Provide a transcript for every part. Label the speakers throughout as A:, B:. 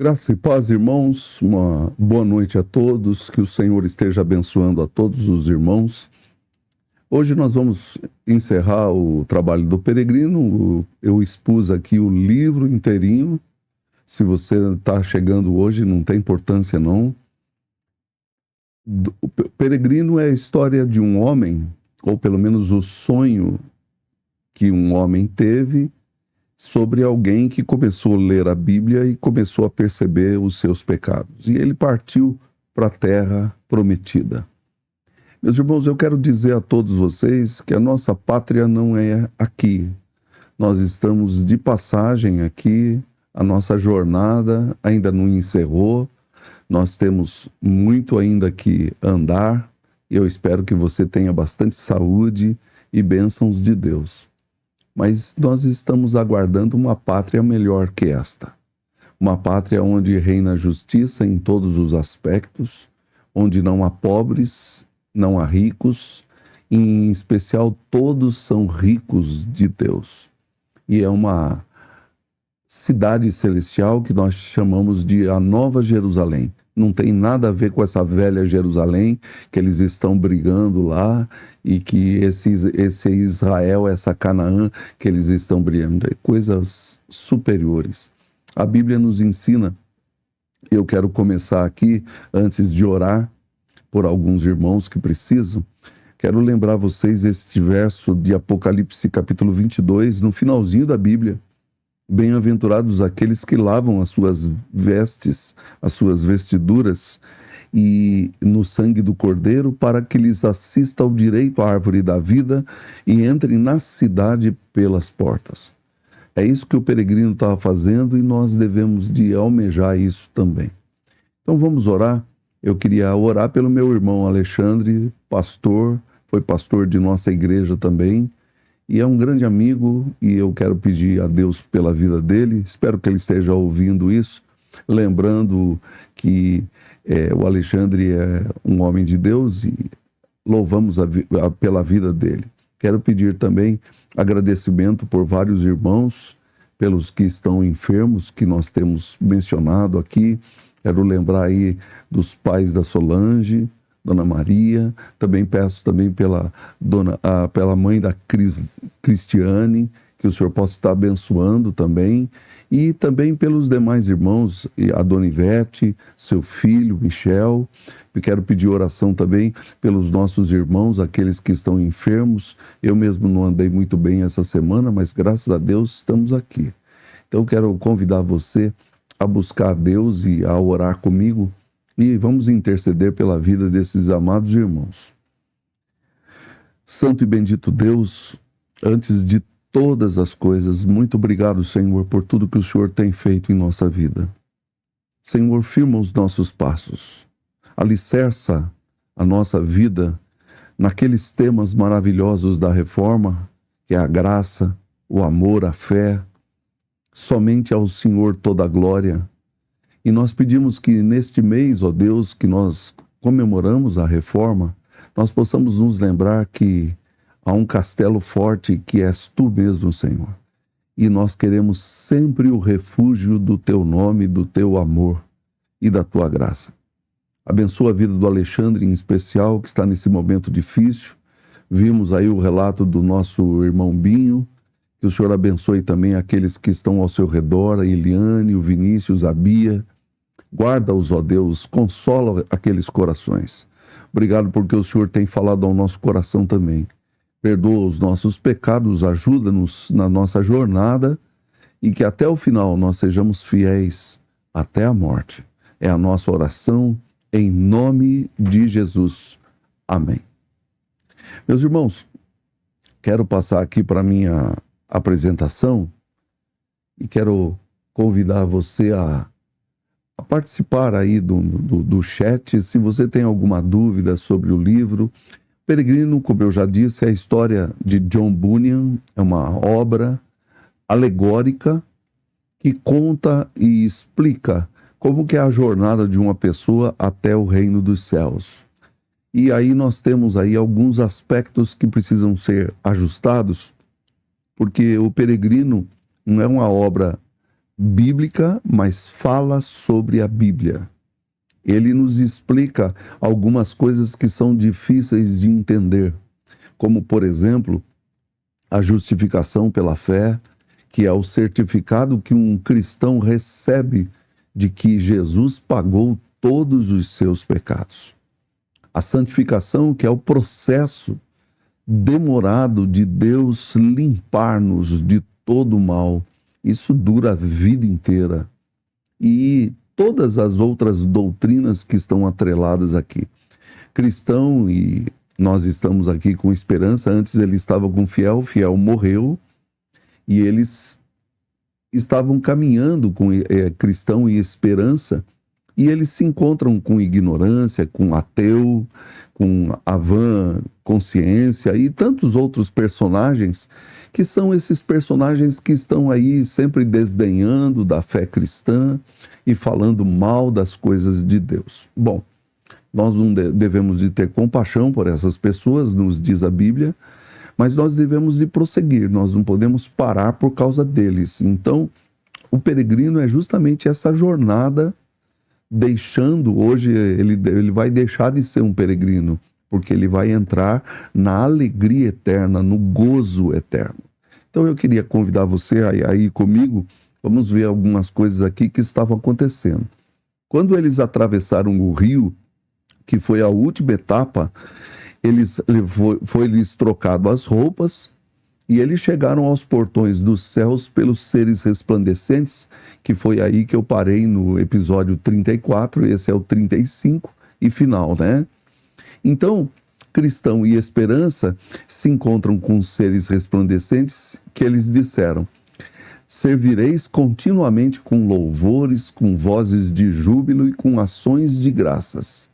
A: Graça e paz, irmãos, uma boa noite a todos, que o Senhor esteja abençoando a todos os irmãos. Hoje nós vamos encerrar o trabalho do peregrino. Eu expus aqui o livro inteirinho. Se você está chegando hoje, não tem importância não. O peregrino é a história de um homem, ou pelo menos o sonho que um homem teve, sobre alguém que começou a ler a Bíblia e começou a perceber os seus pecados. E ele partiu para a terra prometida. Meus irmãos, eu quero dizer a todos vocês que a nossa pátria não é aqui. Nós estamos de passagem aqui, a nossa jornada ainda não encerrou, nós temos muito ainda que andar. Eu espero que você tenha bastante saúde e bênçãos de Deus. Mas nós estamos aguardando uma pátria melhor que esta. Uma pátria onde reina a justiça em todos os aspectos, onde não há pobres, não há ricos, e em especial todos são ricos de Deus. E é uma cidade celestial que nós chamamos de a Nova Jerusalém. Não tem nada a ver com essa velha Jerusalém, que eles estão brigando lá, e que esse Israel, essa Canaã, que eles estão brigando. É coisas superiores. A Bíblia nos ensina. Eu quero começar aqui, antes de orar por alguns irmãos que precisam, quero lembrar vocês este verso de Apocalipse capítulo 22, no finalzinho da Bíblia. Bem-aventurados aqueles que lavam as suas vestes, as suas vestiduras, e no sangue do Cordeiro, para que lhes assista ao direito à árvore da vida e entrem na cidade pelas portas. É isso que o peregrino estava fazendo e nós devemos de almejar isso também. Então vamos orar. Eu queria orar pelo meu irmão Alexandre, pastor, foi pastor de nossa igreja também, e é um grande amigo, e eu quero pedir a Deus pela vida dele. Espero que ele esteja ouvindo isso, lembrando que o Alexandre é um homem de Deus e louvamos pela vida dele. Quero pedir também agradecimento por vários irmãos, pelos que estão enfermos, que nós temos mencionado aqui. Quero lembrar aí dos pais da Solange, Dona Maria, também peço também pela mãe da Cristiane, que o Senhor possa estar abençoando também, e também pelos demais irmãos, a Dona Ivete, seu filho, Michel. Eu quero pedir oração também pelos nossos irmãos, aqueles que estão enfermos. Eu mesmo não andei muito bem essa semana, mas graças a Deus estamos aqui. Então eu quero convidar você a buscar a Deus e a orar comigo, e vamos interceder pela vida desses amados irmãos. Santo e bendito Deus, antes de todas as coisas, muito obrigado, Senhor, por tudo que o Senhor tem feito em nossa vida. Senhor, firma os nossos passos, alicerça a nossa vida naqueles temas maravilhosos da reforma, que é a graça, o amor, a fé. Somente ao Senhor toda a glória. E nós pedimos que neste mês, ó Deus, que nós comemoramos a reforma, nós possamos nos lembrar que há um castelo forte que és Tu mesmo, Senhor. E nós queremos sempre o refúgio do Teu nome, do Teu amor e da Tua graça. Abençoa a vida do Alexandre em especial, que está nesse momento difícil. Vimos aí o relato do nosso irmão Binho. Que o Senhor abençoe também aqueles que estão ao seu redor, a Eliane, o Vinícius, a Bia. Guarda-os, ó Deus, consola aqueles corações. Obrigado porque o Senhor tem falado ao nosso coração também. Perdoa os nossos pecados, ajuda-nos na nossa jornada e que até o final nós sejamos fiéis até a morte. É a nossa oração em nome de Jesus. Amém. Meus irmãos, quero passar aqui para a minha apresentação e quero convidar você a participar aí do chat. Se você tem alguma dúvida sobre o livro Peregrino, como eu já disse, é a história de John Bunyan, é uma obra alegórica que conta e explica como que é a jornada de uma pessoa até o reino dos céus. E aí nós temos aí alguns aspectos que precisam ser ajustados, porque o Peregrino não é uma obra bíblica, mas fala sobre a Bíblia. Ele nos explica algumas coisas que são difíceis de entender, como, por exemplo, a justificação pela fé, que é o certificado que um cristão recebe de que Jesus pagou todos os seus pecados. A santificação, que é o processo demorado de Deus limpar-nos de todo o mal. Isso dura a vida inteira. E todas as outras doutrinas que estão atreladas aqui. Cristão, e nós estamos aqui com esperança, antes ele estava com fiel, o fiel morreu, e eles estavam caminhando com cristão e esperança, e eles se encontram com ignorância, com ateu, com a vã consciência e tantos outros personagens, que são esses personagens que estão aí sempre desdenhando da fé cristã e falando mal das coisas de Deus. Bom, nós não devemos de ter compaixão por essas pessoas, nos diz a Bíblia, mas nós devemos de prosseguir, nós não podemos parar por causa deles. Então, o peregrino é justamente essa jornada, deixando, hoje ele vai deixar de ser um peregrino, porque ele vai entrar na alegria eterna, no gozo eterno. Então eu queria convidar você a ir comigo, vamos ver algumas coisas aqui que estavam acontecendo. Quando eles atravessaram o rio, que foi a última etapa, foi-lhes trocado as roupas, e eles chegaram aos portões dos céus pelos seres resplandecentes, que foi aí que eu parei no episódio 34, esse é o 35 e final, né? Então, cristão e esperança se encontram com os seres resplandecentes que eles disseram: servireis continuamente com louvores, com vozes de júbilo e com ações de graças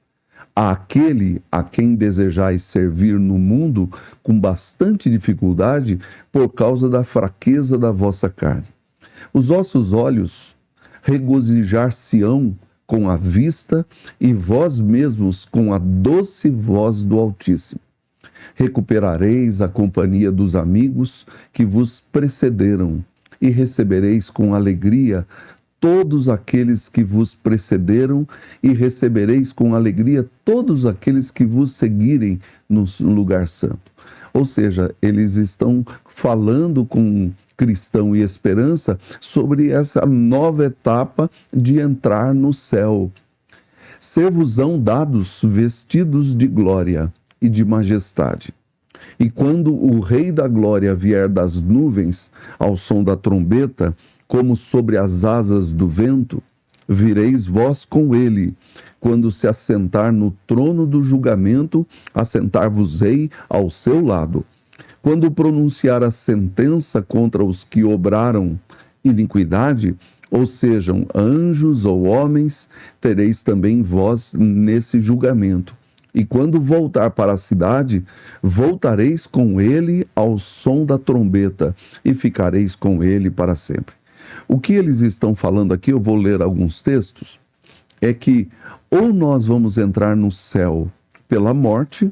A: àquele a quem desejais servir no mundo com bastante dificuldade por causa da fraqueza da vossa carne. Os vossos olhos regozijar-se-ão com a vista e vós mesmos com a doce voz do Altíssimo. Recuperareis a companhia dos amigos que vos precederam e recebereis com alegria todos aqueles que vos precederam e recebereis com alegria todos aqueles que vos seguirem no lugar santo. Ou seja, eles estão falando com cristão e esperança sobre essa nova etapa de entrar no céu. Ser-vos-ão dados vestidos de glória e de majestade. E quando o Rei da Glória vier das nuvens, ao som da trombeta, como sobre as asas do vento, vireis vós com ele. Quando se assentar no trono do julgamento, assentar-vos-ei ao seu lado. Quando pronunciar a sentença contra os que obraram iniquidade, ou sejam anjos ou homens, tereis também vós nesse julgamento. E quando voltar para a cidade, voltareis com ele ao som da trombeta, e ficareis com ele para sempre. O que eles estão falando aqui, eu vou ler alguns textos, é que ou nós vamos entrar no céu pela morte,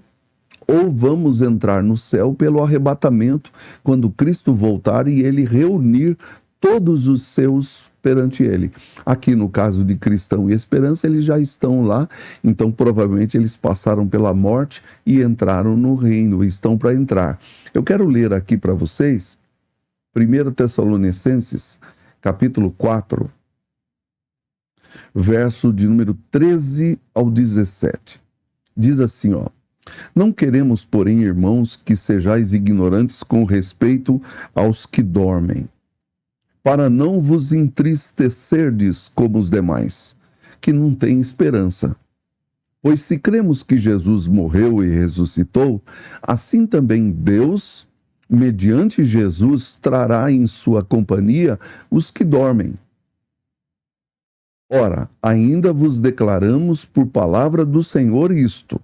A: ou vamos entrar no céu pelo arrebatamento, quando Cristo voltar e ele reunir todos os seus perante ele. Aqui no caso de cristão e esperança, eles já estão lá, então provavelmente eles passaram pela morte e entraram no reino, estão para entrar. Eu quero ler aqui para vocês 1 Tessalonicenses, capítulo 4, verso de número 13 ao 17. Diz assim, ó: não queremos, porém, irmãos, que sejais ignorantes com respeito aos que dormem, para não vos entristecerdes como os demais, que não têm esperança. Pois se cremos que Jesus morreu e ressuscitou, assim também Deus, mediante Jesus, trará em sua companhia os que dormem. Ora, ainda vos declaramos por palavra do Senhor isto: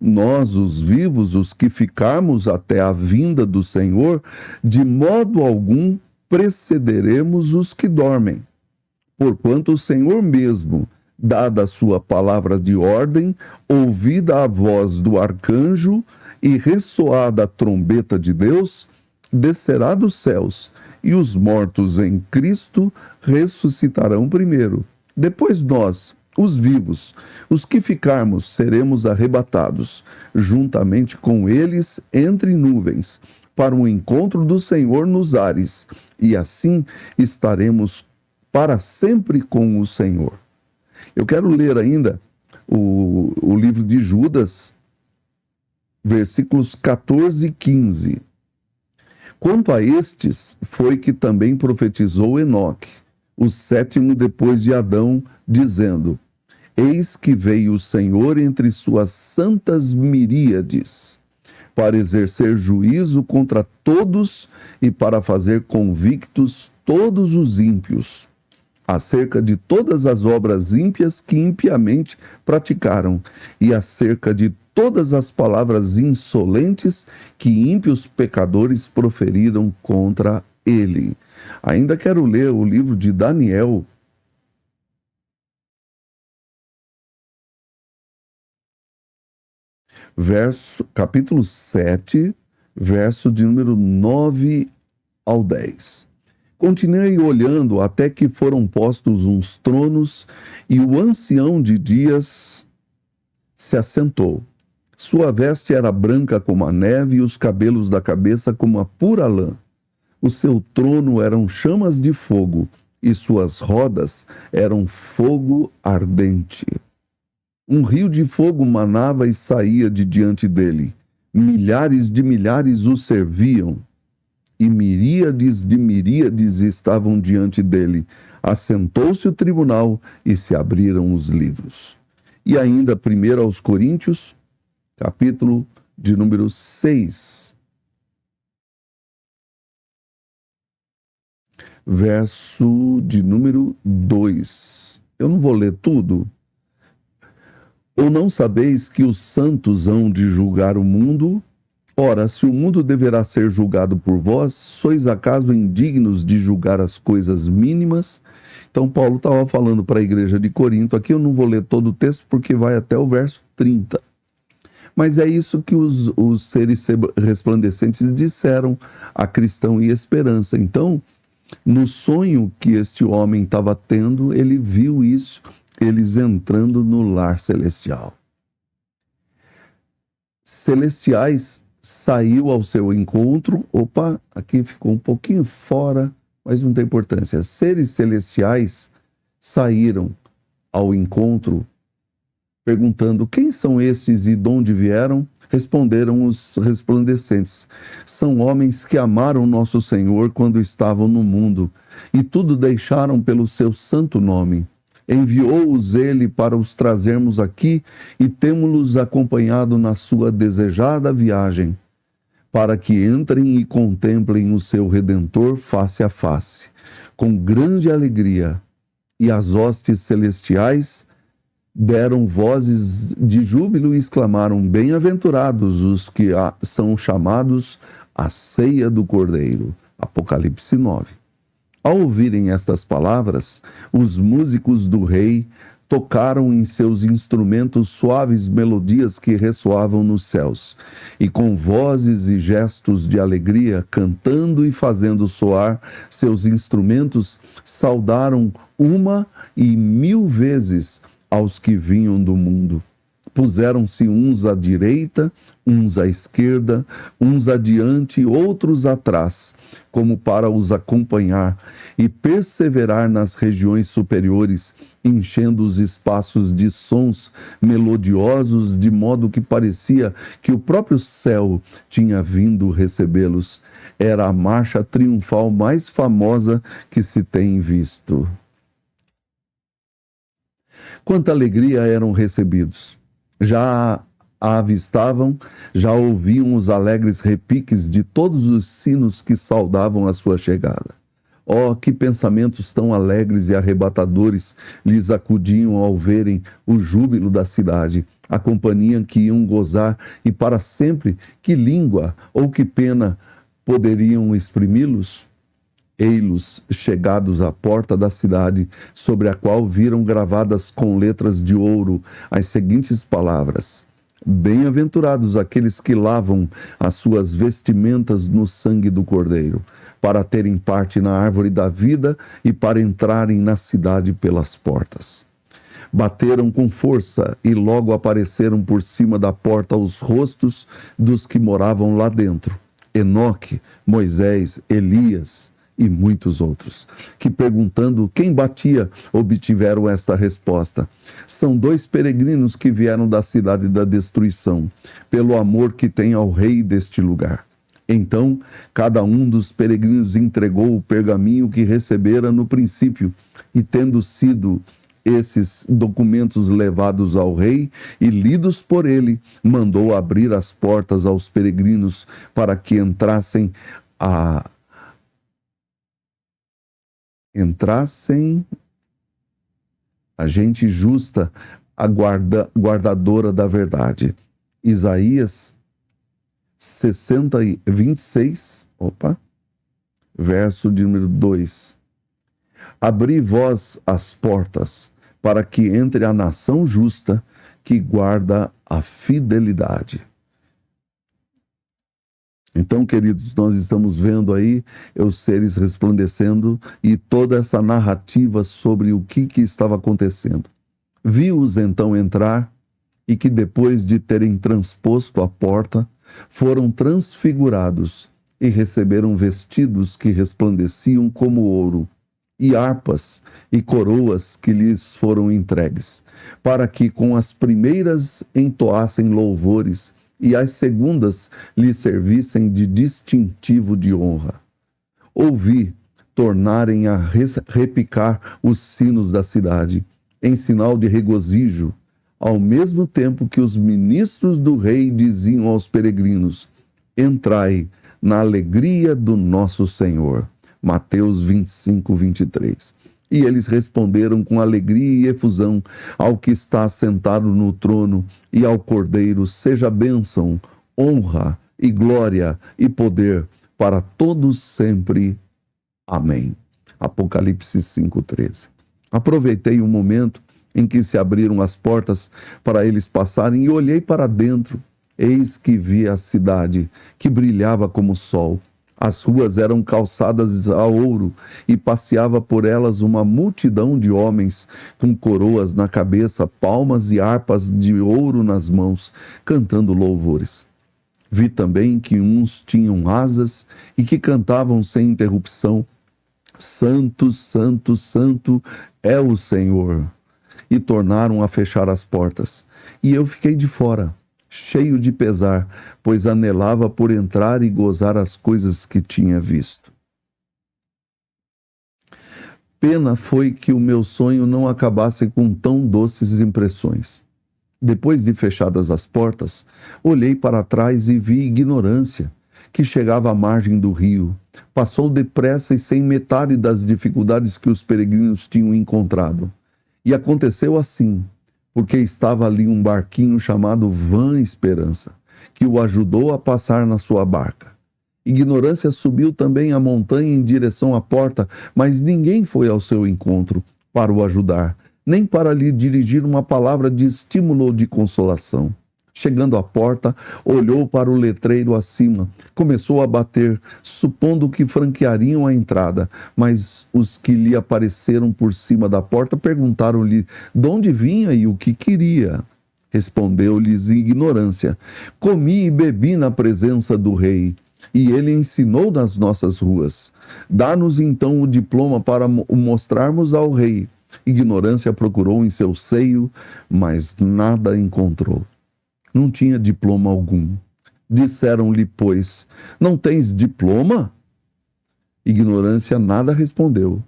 A: nós, os vivos, os que ficarmos até a vinda do Senhor, de modo algum precederemos os que dormem. Porquanto o Senhor mesmo, dada a sua palavra de ordem, ouvida a voz do arcanjo e ressoada a trombeta de Deus, descerá dos céus, e os mortos em Cristo ressuscitarão primeiro. Depois nós, os vivos, os que ficarmos, seremos arrebatados, juntamente com eles entre nuvens, para o encontro do Senhor nos ares, e assim estaremos para sempre com o Senhor. Eu quero ler ainda o livro de Judas, versículos 14 e 15. Quanto a estes, foi que também profetizou Enoque, o sétimo depois de Adão, dizendo: Eis que veio o Senhor entre suas santas miríades, para exercer juízo contra todos e para fazer convictos todos os ímpios, acerca de todas as obras ímpias que impiamente praticaram, e acerca de todas as palavras insolentes que ímpios pecadores proferiram contra ele. Ainda quero ler o livro de Daniel, capítulo 7, verso de número 9 ao 10. Continuei olhando até que foram postos uns tronos, e o ancião de dias se assentou. Sua veste era branca como a neve, e os cabelos da cabeça como a pura lã. O seu trono eram chamas de fogo, e suas rodas eram fogo ardente. Um rio de fogo manava e saía de diante dele. Milhares de milhares o serviam, e miríades de miríades estavam diante dele. Assentou-se o tribunal e se abriram os livros. E ainda 1 aos Coríntios, capítulo de número 6, verso de número 2. Eu não vou ler tudo. Ou não sabeis que os santos hão de julgar o mundo? Ora, se o mundo deverá ser julgado por vós, sois acaso indignos de julgar as coisas mínimas? Então, Paulo estava falando para a igreja de Corinto. Aqui eu não vou ler todo o texto porque vai até o verso 30. Mas é isso que os seres resplandecentes disseram a Cristão e Esperança. Então, no sonho que este homem estava tendo, ele viu isso, eles entrando no lar celestial. Celestiais saiu ao seu encontro. Opa, aqui ficou um pouquinho fora, mas não tem importância. Seres celestiais saíram ao encontro, perguntando: quem são esses e de onde vieram? Responderam os resplandecentes: são homens que amaram nosso Senhor quando estavam no mundo, e tudo deixaram pelo seu santo nome. Enviou-os ele para os trazermos aqui, e temo-los acompanhado na sua desejada viagem, para que entrem e contemplem o seu Redentor face a face, com grande alegria. E as hostes celestiais deram vozes de júbilo e exclamaram: bem-aventurados os que são chamados à ceia do Cordeiro. Apocalipse 9. Ao ouvirem estas palavras, os músicos do rei tocaram em seus instrumentos suaves melodias que ressoavam nos céus, e com vozes e gestos de alegria, cantando e fazendo soar seus instrumentos, saudaram 1.000 vezes aos que vinham do mundo. Puseram-se uns à direita, uns à esquerda, uns adiante, outros atrás, como para os acompanhar e perseverar nas regiões superiores, enchendo os espaços de sons melodiosos, de modo que parecia que o próprio céu tinha vindo recebê-los. Era a marcha triunfal mais famosa que se tem visto. Quanta alegria eram recebidos! Já a avistavam, já ouviam os alegres repiques de todos os sinos que saudavam a sua chegada. Oh, que pensamentos tão alegres e arrebatadores lhes acudiam ao verem o júbilo da cidade, a companhia que iam gozar, e para sempre que língua ou que pena poderiam exprimi-los? Ei-los chegados à porta da cidade, sobre a qual viram gravadas com letras de ouro as seguintes palavras: Bem-aventurados aqueles que lavam as suas vestimentas no sangue do Cordeiro, para terem parte na árvore da vida e para entrarem na cidade pelas portas. Bateram com força e logo apareceram por cima da porta os rostos dos que moravam lá dentro: Enoque, Moisés, Elias e muitos outros, que, perguntando quem batia, obtiveram esta resposta: são 2 peregrinos que vieram da cidade da destruição, pelo amor que tem ao rei deste lugar. Então, cada um dos peregrinos entregou o pergaminho que recebera no princípio, e tendo sido esses documentos levados ao rei e lidos por ele, mandou abrir as portas aos peregrinos para que entrassem a gente justa, a guardadora da verdade. Isaías 26, verso de número 2. Abri vós as portas, para que entre a nação justa, que guarda a fidelidade. Então, queridos, nós estamos vendo aí os seres resplandecendo e toda essa narrativa sobre o que estava acontecendo. Vi-os então entrar e que depois de terem transposto a porta, foram transfigurados e receberam vestidos que resplandeciam como ouro, e harpas e coroas que lhes foram entregues, para que com as primeiras entoassem louvores e as segundas lhe servissem de distintivo de honra. Ouvi tornarem a repicar os sinos da cidade, em sinal de regozijo, ao mesmo tempo que os ministros do rei diziam aos peregrinos: entrai na alegria do nosso Senhor. Mateus 25, 23. E eles responderam com alegria e efusão ao que está assentado no trono e ao Cordeiro: seja bênção, honra e glória e poder para todos sempre. Amém. Apocalipse 5:13. Aproveitei o momento em que se abriram as portas para eles passarem e olhei para dentro. Eis que vi a cidade, que brilhava como o sol. As ruas eram calçadas a ouro e passeava por elas uma multidão de homens com coroas na cabeça, palmas e harpas de ouro nas mãos, cantando louvores. Vi também que uns tinham asas e que cantavam sem interrupção: Santo, Santo, Santo é o Senhor. E tornaram a fechar as portas. E eu fiquei de fora, cheio de pesar, pois anelava por entrar e gozar as coisas que tinha visto. Pena foi que o meu sonho não acabasse com tão doces impressões. Depois de fechadas as portas, olhei para trás e vi Ignorância, que chegava à margem do rio. Passou depressa e sem metade das dificuldades que os peregrinos tinham encontrado. E aconteceu assim, porque estava ali um barquinho chamado Vã Esperança, que o ajudou a passar na sua barca. Ignorância subiu também a montanha em direção à porta, mas ninguém foi ao seu encontro para o ajudar, nem para lhe dirigir uma palavra de estímulo ou de consolação. Chegando à porta, olhou para o letreiro acima, começou a bater, supondo que franqueariam a entrada, mas os que lhe apareceram por cima da porta perguntaram-lhe de onde vinha e o que queria. Respondeu-lhes Ignorância: comi e bebi na presença do rei, e ele ensinou nas nossas ruas. Dá-nos então o diploma para o mostrarmos ao rei. Ignorância procurou em seu seio, mas nada encontrou. Não tinha diploma algum. Disseram-lhe, pois: não tens diploma? Ignorância nada respondeu.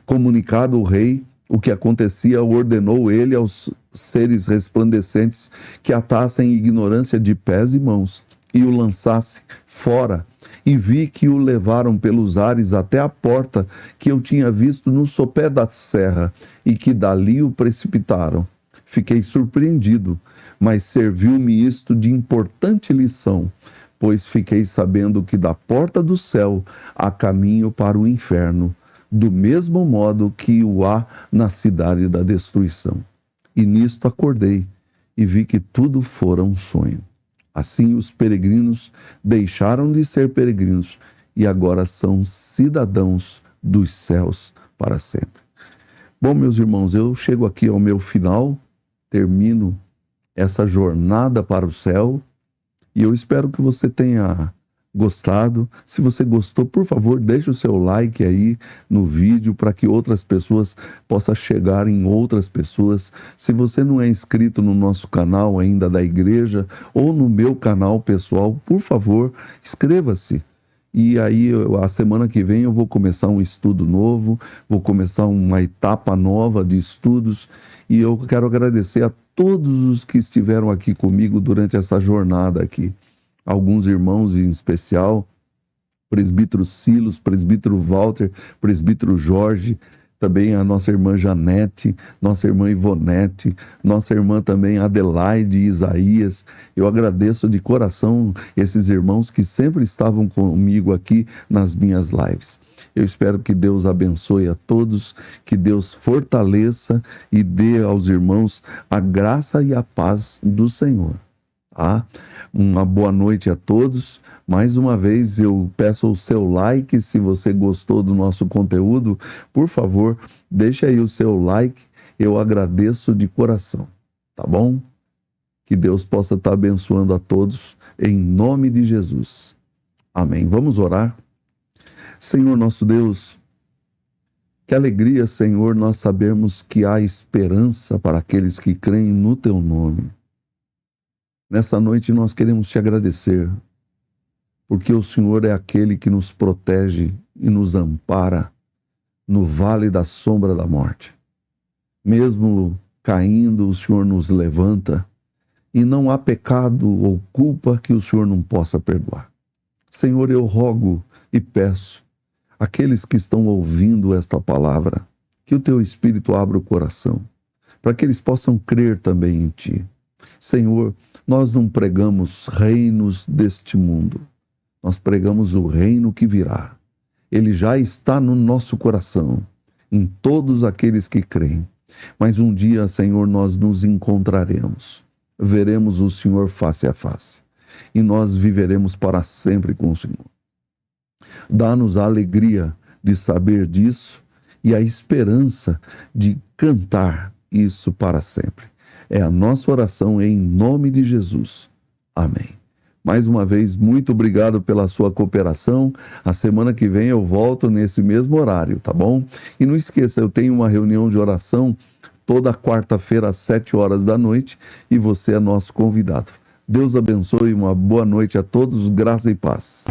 A: Comunicado o rei o que acontecia, ordenou ele aos seres resplandecentes que atassem Ignorância de pés e mãos e o lançasse fora. E vi que o levaram pelos ares até a porta que eu tinha visto no sopé da serra e que dali o precipitaram. Fiquei surpreendido, mas serviu-me isto de importante lição, pois fiquei sabendo que da porta do céu há caminho para o inferno, do mesmo modo que o há na cidade da destruição. E nisto acordei, e vi que tudo fora um sonho. Assim os peregrinos deixaram de ser peregrinos e agora são cidadãos dos céus para sempre. Bom, meus irmãos, eu chego aqui ao meu final, termino essa jornada para o céu e eu espero que você tenha gostado. Se você gostou, por favor, deixe o seu like aí no vídeo para que outras pessoas possam chegar em outras pessoas. Se você não é inscrito no nosso canal ainda da igreja ou no meu canal pessoal, por favor, inscreva-se. E aí, a semana que vem eu vou começar um estudo novo, vou começar uma etapa nova de estudos e eu quero agradecer a todos os que estiveram aqui comigo durante essa jornada aqui. Alguns irmãos em especial, presbítero Silos, presbítero Walter, presbítero Jorge, também a nossa irmã Janete, nossa irmã Ivonete, nossa irmã também Adelaide e Isaías. Eu agradeço de coração esses irmãos que sempre estavam comigo aqui nas minhas lives. Eu espero que Deus abençoe a todos, que Deus fortaleça e dê aos irmãos a graça e a paz do Senhor. Tá? Uma boa noite a todos. Mais uma vez eu peço o seu like. Se você gostou do nosso conteúdo, por favor, deixe aí o seu like. Eu agradeço de coração, tá bom? Que Deus possa estar abençoando a todos em nome de Jesus. Amém. Vamos orar? Senhor nosso Deus, que alegria, Senhor, nós sabermos que há esperança para aqueles que creem no Teu nome. Nessa noite nós queremos Te agradecer, porque o Senhor é aquele que nos protege e nos ampara no vale da sombra da morte. Mesmo caindo, o Senhor nos levanta e não há pecado ou culpa que o Senhor não possa perdoar. Senhor, eu rogo e peço àqueles que estão ouvindo esta palavra, que o Teu Espírito abra o coração, para que eles possam crer também em Ti. Senhor, nós não pregamos reinos deste mundo, nós pregamos o reino que virá. Ele já está no nosso coração, em todos aqueles que creem. Mas um dia, Senhor, nós nos encontraremos, veremos o Senhor face a face, e nós viveremos para sempre com o Senhor. Dá-nos a alegria de saber disso e a esperança de cantar isso para sempre. É a nossa oração em nome de Jesus. Amém. Mais uma vez, muito obrigado pela sua cooperação. A semana que vem eu volto nesse mesmo horário, tá bom? E não esqueça, eu tenho uma reunião de oração toda quarta-feira às 7 horas da noite e você é nosso convidado. Deus abençoe, uma boa noite a todos, graça e paz.